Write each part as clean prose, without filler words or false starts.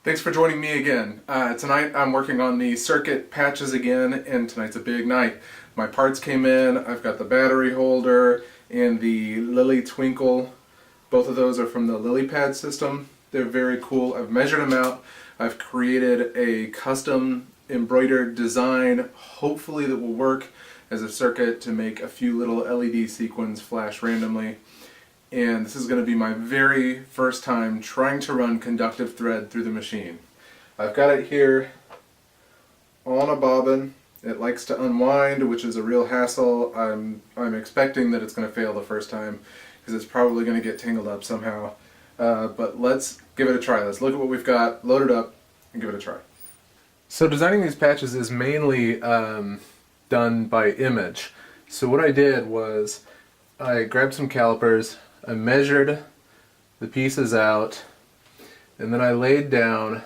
Thanks for joining me again. Tonight I'm working on the circuit patches again, and tonight's a big night. My parts came in, I've got the battery holder and the Lily Twinkle. Both of those are from the LilyPad system. They're very cool. I've measured them out. I've created a custom embroidered design, hopefully that will work as a circuit to make a few little LED sequins flash randomly. And this is going to be my very first time trying to run conductive thread through the machine. I've got it here on a bobbin. It likes to unwind, which is a real hassle. I'm expecting that it's going to fail the first time because it's probably going to get tangled up somehow. But let's give it a try. Let's look at what we've got, load it up, and give it a try. So designing these patches is mainly done by image. So what I did was I grabbed some calipers, I measured the pieces out, and then I laid down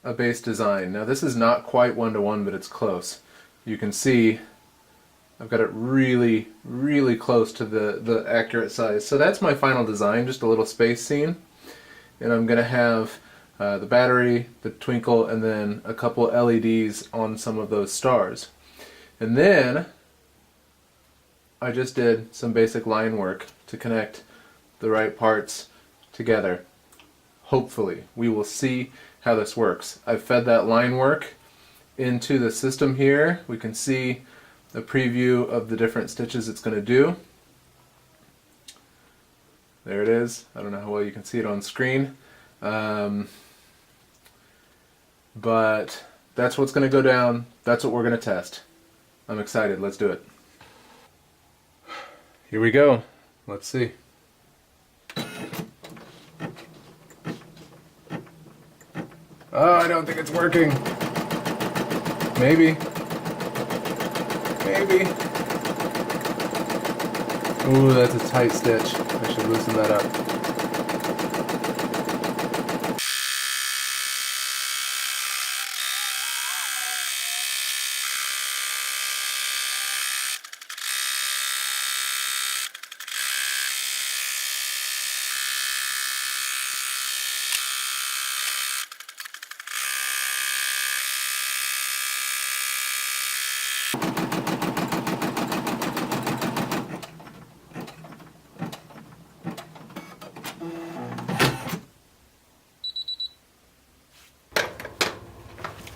a base design. Now this is not quite one-to-one, but it's close. You can see I've got it really, really close to the accurate size. So that's my final design, just a little space scene. And I'm going to have the battery, the twinkle, and then a couple LEDs on some of those stars. And then I just did some basic line work to connect the right parts together. Hopefully. We will see how this works. I've fed that line work into the system here. We can see a preview of the different stitches it's going to do. There it is. I don't know how well you can see it on screen. But that's what's going to go down. That's what we're going to test. I'm excited. Let's do it. Here we go. Let's see. Oh, I don't think it's working. Maybe. Maybe. Ooh, that's a tight stitch. I should loosen that up.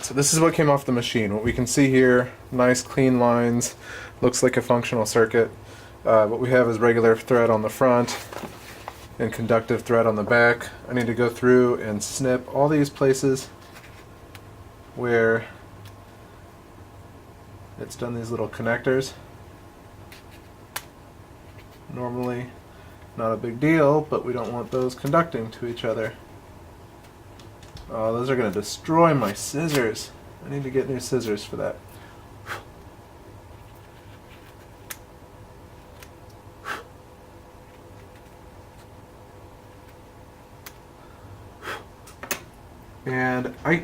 So this is what came off the machine. What we can see here, nice clean lines, looks like a functional circuit. What we have is regular thread on the front and conductive thread on the back. I need to go through and snip all these places where it's done these little connectors. Normally not a big deal, but we don't want those conducting to each other. Oh, those are going to destroy my scissors. I need to get new scissors for that. And I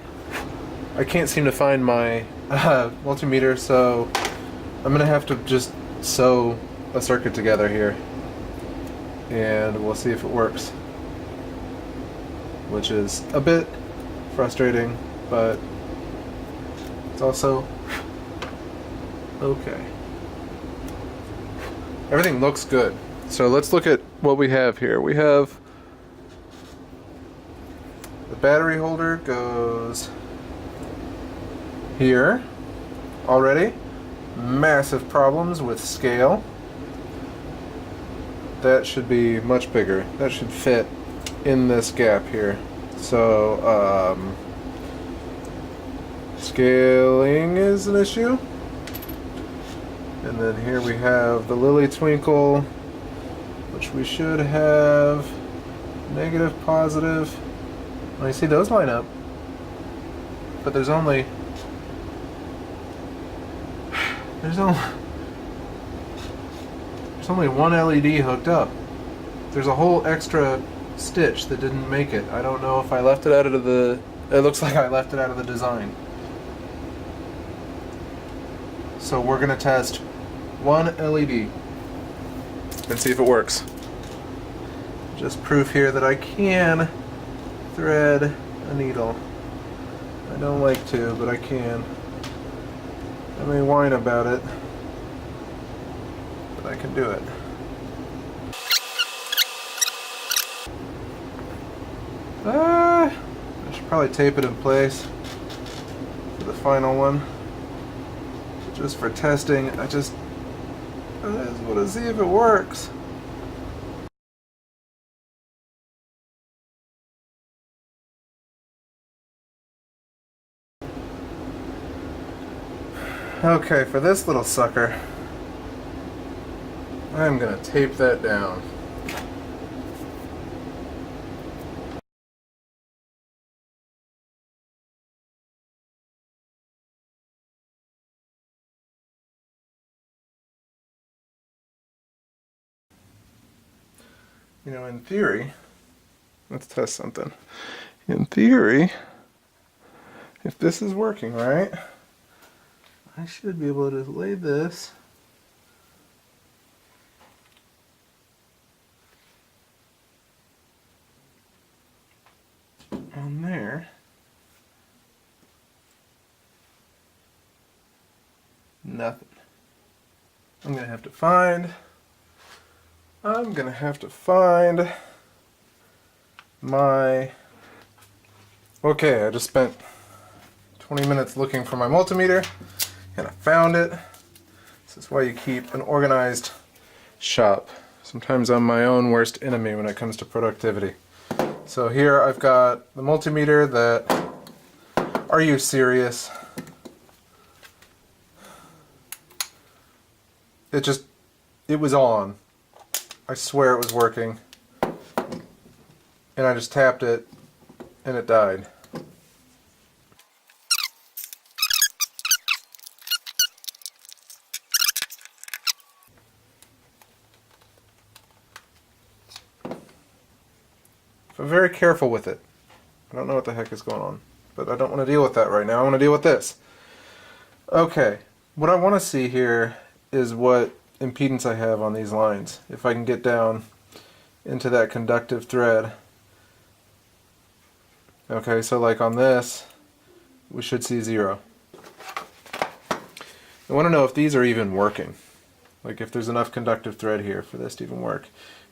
can't seem to find my multimeter, so I'm going to have to just sew a circuit together here. And we'll see if it works. Which is a bit frustrating, but it's also okay. Everything looks good. So let's look at what we have here. We have the battery holder goes here already. Massive problems with scale. That should be much bigger. That should fit in this gap here. So scaling is an issue. And then here we have the Lily Twinkle, which we should have negative, positive. Well, you see those line up, but there's only one LED hooked up. There's a whole extra stitch that didn't make it. I don't know if I left it out of the... It looks like I left it out of the design. So we're going to test one LED and see if it works. Just proof here that I can thread a needle. I don't like to, but I can. I may whine about it, but I can do it. I should probably tape it in place for the final one. Just for testing, I just want to see if it works. Okay, for this little sucker, I'm gonna tape that down. You know, in theory, let's test something. In theory, if this is working right, I should be able to lay this on there. Nothing. I'm gonna have to find my... Okay, I just spent 20 minutes looking for my multimeter and I found it. This is why you keep an organized shop. Sometimes I'm my own worst enemy when it comes to productivity. So here I've got the multimeter that... Are you serious? It was on. I swear it was working. And I just tapped it and it died. So I'm very careful with it. I don't know what the heck is going on, but I don't want to deal with that right now. I want to deal with this. Okay, what I want to see here is what impedance I have on these lines. If I can get down into that conductive thread. Okay, so like on this, we should see 0. I want to know if these are even working. Like if there's enough conductive thread here for this to even work.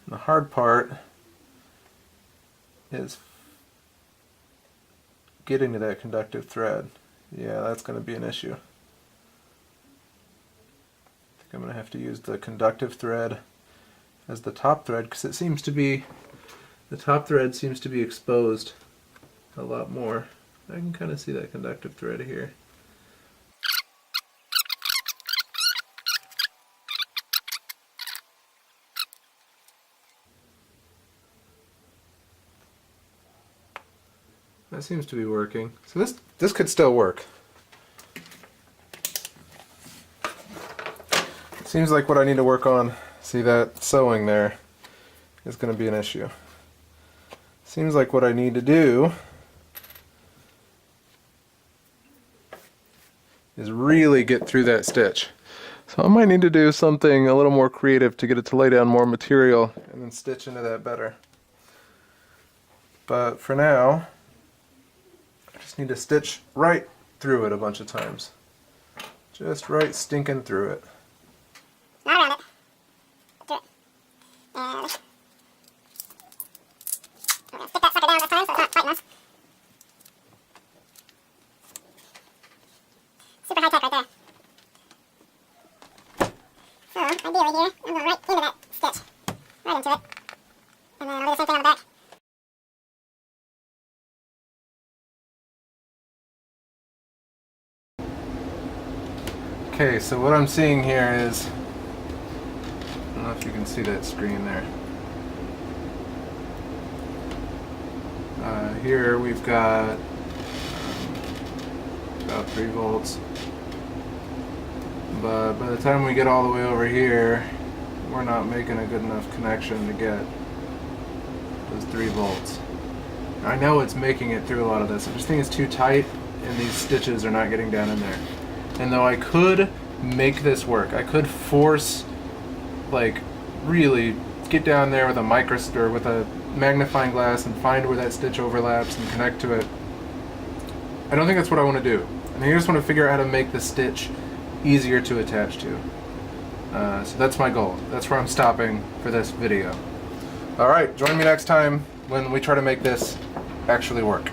And the hard part is getting to that conductive thread. Yeah, that's going to be an issue. I think I'm going to have to use the conductive thread as the top thread because it seems to be, the top thread seems to be exposed a lot more. I can kind of see that conductive thread here. That seems to be working. So this could still work. It seems like what I need to work on, see that sewing there, is going to be an issue. Seems like what I need to do is really get through that stitch. So I might need to do something a little more creative to get it to lay down more material and then stitch into that better. But for now, I just need to stitch right through it a bunch of times. Just right stinking through it. Not around it. Do it. And we're going to stick that sucker down this time so it's not fighting us. Super high tech right there. So, ideally here, I'm going right into that stitch. Right into it. And then I'll do the same thing on the back. Okay, so what I'm seeing here is, I don't know if you can see that screen there. Here we've got about 3 volts, but by the time we get all the way over here, we're not making a good enough connection to get those 3 volts. I know it's making it through a lot of this. I just think it's too tight and these stitches are not getting down in there. And though I could make this work, I could force, like, really get down there with a magnifying glass and find where that stitch overlaps and connect to it. I don't think that's what I want to do. I think I just want to figure out how to make the stitch easier to attach to. So that's my goal. That's where I'm stopping for this video. Alright, join me next time when we try to make this actually work.